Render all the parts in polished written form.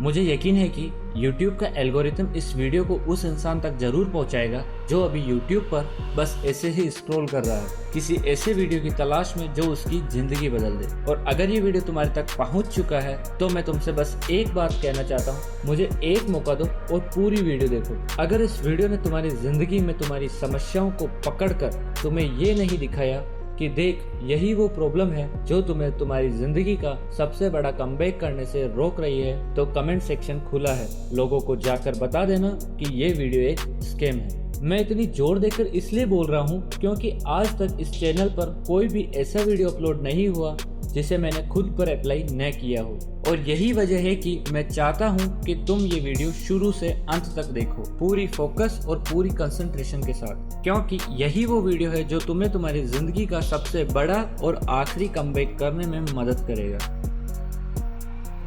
मुझे यकीन है कि YouTube का एल्गोरिथम इस वीडियो को उस इंसान तक जरूर पहुंचाएगा जो अभी YouTube पर बस ऐसे ही स्क्रॉल कर रहा है, किसी ऐसे वीडियो की तलाश में जो उसकी जिंदगी बदल दे। और अगर ये वीडियो तुम्हारे तक पहुंच चुका है तो मैं तुमसे बस एक बात कहना चाहता हूँ, मुझे एक मौका दो और पूरी वीडियो देखो। अगर इस वीडियो ने तुम्हारी जिंदगी में तुम्हारी समस्याओं को पकड़कर तुम्हें ये नहीं दिखाया कि देख यही वो प्रॉब्लम है जो तुम्हें तुम्हारी जिंदगी का सबसे बड़ा कमबैक करने से रोक रही है, तो कमेंट सेक्शन खुला है। लोगों को जाकर बता देना कि ये वीडियो एक स्कैम है। मैं इतनी जोर देकर इसलिए बोल रहा हूँ क्योंकि आज तक इस चैनल पर कोई भी ऐसा वीडियो अपलोड नहीं हुआ जिसे मैंने खुद पर अप्लाई न किया हो, और यही वजह है कि मैं चाहता हूं कि तुम ये वीडियो शुरू से अंत तक देखो, पूरी फोकस और पूरी कंसंट्रेशन के साथ, क्योंकि यही वो वीडियो है जो तुम्हें तुम्हारी जिंदगी का सबसे बड़ा और आखिरी कमबैक करने में मदद करेगा।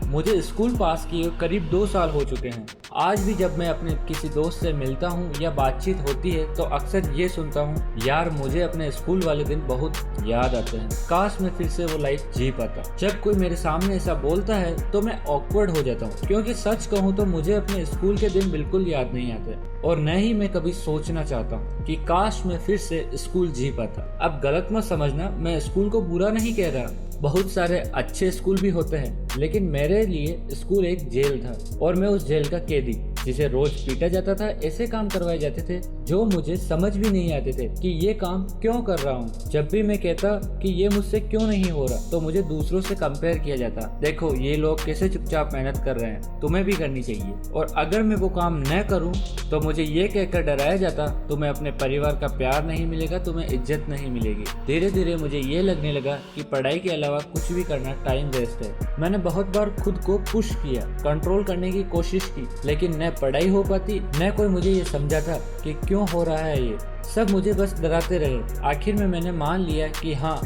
मुझे स्कूल पास किए करीब 2 साल हो चुके हैं। आज भी जब मैं अपने किसी दोस्त से मिलता हूँ या बातचीत होती है तो अक्सर ये सुनता हूँ, यार मुझे अपने स्कूल वाले दिन बहुत याद आते हैं, काश मैं फिर से वो लाइफ जी पाता। जब कोई मेरे सामने ऐसा बोलता है तो मैं ऑकवर्ड हो जाता हूँ, क्योंकि सच कहूँ तो मुझे अपने स्कूल के दिन बिल्कुल याद नहीं आते और न ही मैं कभी सोचना चाहता हूँ कि काश मैं फिर से स्कूल जी पाता। अब गलत मत समझना, मैं स्कूल को बुरा नहीं कह रहा, बहुत सारे अच्छे स्कूल भी होते हैं, लेकिन मेरे लिए स्कूल एक जेल था और मैं उस जेल का कैदी, जिसे रोज पीटा जाता था, ऐसे काम करवाए जाते थे जो मुझे समझ भी नहीं आते थे कि ये काम क्यों कर रहा हूँ। जब भी मैं कहता कि ये मुझसे क्यों नहीं हो रहा तो मुझे दूसरों से कंपेयर किया जाता, देखो ये लोग कैसे चुपचाप मेहनत कर रहे हैं, तुम्हें भी करनी चाहिए। और अगर मैं वो काम न करूँ तो मुझे ये कहकर डराया जाता, तुम्हें अपने परिवार का प्यार नहीं मिलेगा, तुम्हें इज्जत नहीं मिलेगी। धीरे धीरे मुझे ये लगने लगा कि पढ़ाई के अलावा कुछ भी करना टाइम वेस्ट है। मैंने बहुत बार खुद को पुश किया, कंट्रोल करने की कोशिश की, लेकिन न पढ़ाई हो पाती न कोई मुझे ये समझा था कि क्यों हो रहा है ये सब, मुझे बस डराते रहे। आखिर में मैंने मान लिया कि हाँ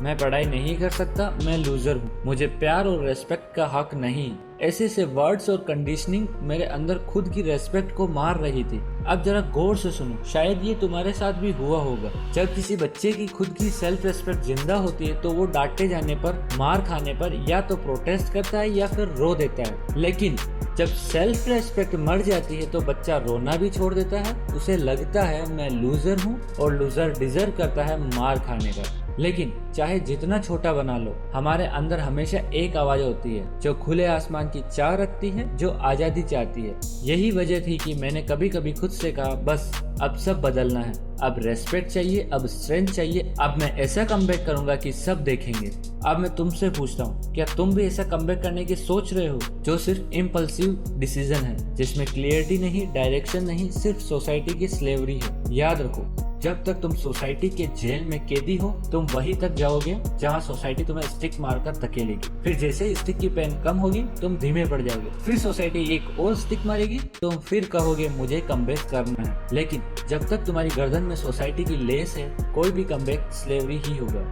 मैं पढ़ाई नहीं कर सकता, मैं लूजर हूँ, मुझे प्यार और रेस्पेक्ट का हक नहीं। ऐसे से वर्ड्स और कंडीशनिंग मेरे अंदर खुद की रेस्पेक्ट को मार रही थी। अब जरा गौर से सुनो, शायद ये तुम्हारे साथ भी हुआ होगा। जब किसी बच्चे की खुद की सेल्फ रेस्पेक्ट जिंदा होती है तो वो डांटे जाने पर, मार खाने पर या तो प्रोटेस्ट करता है या फिर रो देता है, लेकिन जब सेल्फ रेस्पेक्ट मर जाती है तो बच्चा रोना भी छोड़ देता है। उसे लगता है मैं लूजर हूँ और लूजर डिजर्व करता है मार खाने का। लेकिन चाहे जितना छोटा बना लो, हमारे अंदर हमेशा एक आवाज होती है जो खुले आसमान की चाह रखती है, जो आजादी चाहती है। यही वजह थी कि मैंने कभी कभी खुद से कहा बस अब सब बदलना है, अब रेस्पेक्ट चाहिए, अब स्ट्रेंथ चाहिए, अब मैं ऐसा कमबैक करूंगा कि सब देखेंगे। अब मैं तुमसे पूछता हूँ, क्या तुम भी ऐसा कमबैक करने की सोच रहे हो जो सिर्फ इम्पल्सिव डिसीजन है, जिसमें क्लियरिटी नहीं, डायरेक्शन नहीं, सिर्फ सोसाइटी की स्लेवरी है। याद रखो, जब तक तुम सोसाइटी के जेल में कैदी हो तुम वहीं तक जाओगे जहां सोसाइटी तुम्हें स्टिक मारकर धकेलेगी। फिर जैसे ही स्टिक की पेन कम होगी तुम धीमे पड़ जाओगे, फिर सोसाइटी एक और स्टिक मारेगी, तुम फिर कहोगे मुझे कमबैक करना है। लेकिन जब तक तुम्हारी गर्दन में सोसाइटी की लेस है कोई भी कमबैक स्लेवरी ही होगा।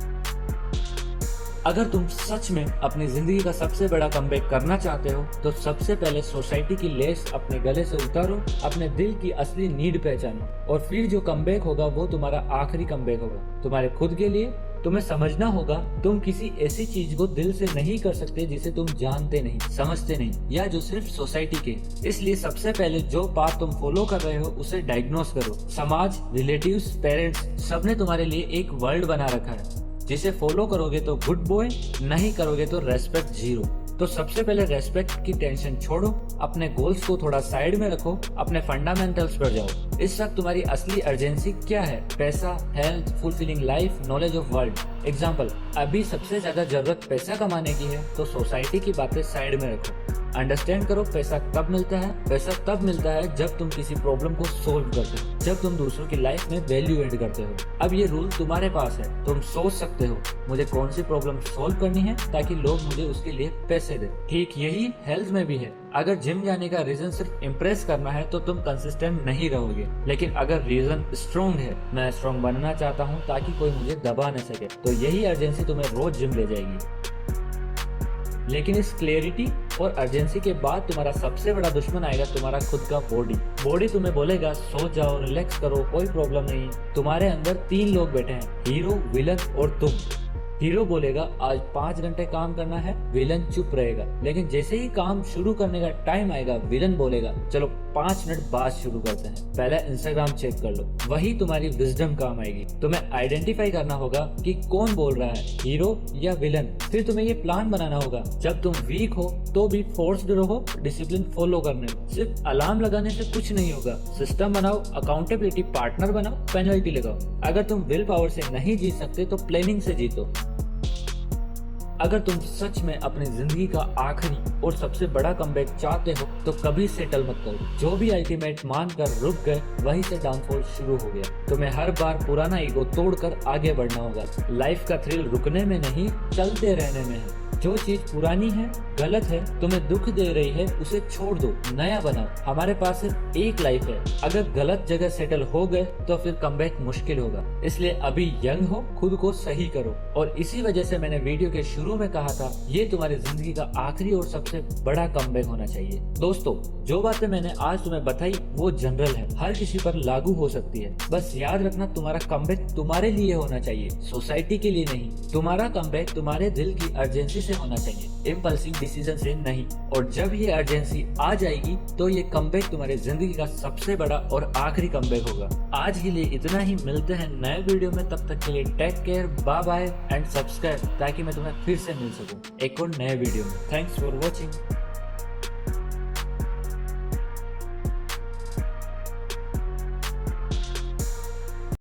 अगर तुम सच में अपनी जिंदगी का सबसे बड़ा कमबैक करना चाहते हो तो सबसे पहले सोसाइटी की लेस अपने गले से उतारो, अपने दिल की असली नीड पहचानो, और फिर जो कमबैक होगा वो तुम्हारा आखिरी कमबैक होगा। तुम्हारे खुद के लिए तुम्हें समझना होगा तुम किसी ऐसी चीज को दिल से नहीं कर सकते जिसे तुम जानते नहीं, समझते नहीं, या जो सिर्फ सोसाइटी के। इसलिए सबसे पहले जो पाथ तुम फॉलो कर रहे हो उसे डायग्नोस करो। समाज, रिलेटिव्स, पेरेंट्स सबने तुम्हारे लिए एक वर्ल्ड बना रखा है जिसे फॉलो करोगे तो गुड बॉय, नहीं करोगे तो रेस्पेक्ट जीरो। तो सबसे पहले रेस्पेक्ट की टेंशन छोड़ो, अपने गोल्स को थोड़ा साइड में रखो, अपने फंडामेंटल्स पर जाओ। इस वक्त तुम्हारी असली अर्जेंसी क्या है? पैसा, health, fulfilling life, knowledge of world. Example, अभी सबसे ज्यादा जरूरत पैसा कमाने की है तो सोसाइटी की बातें साइड में रखो। अंडरस्टैंड करो पैसा कब मिलता है। पैसा तब मिलता है जब तुम किसी प्रॉब्लम को सोल्व करते हो, जब तुम दूसरों की लाइफ में वैल्यू ऐड करते हो। अब ये रूल तुम्हारे पास है, तुम सोच सकते हो मुझे कौन सी प्रॉब्लम सोल्व करनी है ताकि लोग मुझे उसके लिए पैसे दें। ठीक यही हेल्थ में भी है। अगर जिम जाने का रीजन सिर्फ इम्प्रेस करना है तो तुम कंसिस्टेंट नहीं रहोगे, लेकिन अगर रीजन स्ट्रॉन्ग है, मैं स्ट्रॉन्ग बनना चाहता हूँ ताकि कोई मुझे दबा न सके, तो यही अर्जेंसी तुम्हें रोज जिम ले जाएगी। लेकिन इस क्लियरिटी और अर्जेंसी के बाद तुम्हारा सबसे बड़ा दुश्मन आएगा तुम्हारा खुद का बॉडी। बॉडी तुम्हें बोलेगा सो जाओ, रिलैक्स करो, कोई प्रॉब्लम नहीं। तुम्हारे अंदर 3 लोग बैठे हैं, हीरो, विलन और तुम। हीरो बोलेगा आज 5 घंटे काम करना है, विलन चुप रहेगा। लेकिन जैसे ही काम शुरू करने का टाइम आएगा, विलन बोलेगा चलो 5 मिनट बाद शुरू करते हैं, पहले इंस्टाग्राम चेक कर लो। वही तुम्हारी विजडम काम आएगी। तुम्हें आइडेंटिफाई करना होगा कि कौन बोल रहा है, हीरो या विलन। फिर तुम्हें ये प्लान बनाना होगा, जब तुम वीक हो तो भी फोर्स्ड रहो डिसिप्लिन फॉलो करने में। सिर्फ अलार्म लगाने से कुछ नहीं होगा। सिस्टम बनाओ, अकाउंटेबिलिटी पार्टनर बनाओ, पेनल्टी लगाओ। अगर तुम विल पावर से नहीं जीत सकते तो प्लानिंग से जीतो। अगर तुम सच में अपनी जिंदगी का आखिरी और सबसे बड़ा कमबैक चाहते हो तो कभी सेटल मत करो। जो भी अल्टीमेट मानकर रुक गए, वहीं से डाउनफॉल शुरू हो गया। तुम्हें हर बार पुराना ईगो तोड़कर आगे बढ़ना होगा। लाइफ का थ्रिल रुकने में नहीं, चलते रहने में है। जो चीज पुरानी है, गलत है, तुम्हें दुख दे रही है, उसे छोड़ दो, नया बनाओ। हमारे पास सिर्फ एक लाइफ है। अगर गलत जगह सेटल हो गए तो फिर कमबैक मुश्किल होगा। इसलिए अभी यंग हो, खुद को सही करो। और इसी वजह से मैंने वीडियो के शुरू में कहा था, ये तुम्हारी जिंदगी का आखिरी और सबसे बड़ा कमबैक होना चाहिए। दोस्तों, जो बातें मैंने आज तुम्हें बताई वो जनरल है, हर किसी पर लागू हो सकती है। बस याद रखना, तुम्हारा कमबैक तुम्हारे लिए होना चाहिए, सोसाइटी के लिए नहीं। तुम्हारा कमबैक तुम्हारे दिल की अर्जेंसी से होना चाहिए, इम्पल्सिव डिसीजन से नहीं। और जब ये अर्जेंसी आ जाएगी तो ये कमबैक तुम्हारी जिंदगी का सबसे बड़ा और आखिरी कमबैक होगा। आज के लिए इतना ही। मिलते हैं नए वीडियो में, तब तक के लिए take care, bye bye and subscribe, ताकि मैं तुम्हें फिर से मिल सकूं एक और नए वीडियो में। Thanks for watching.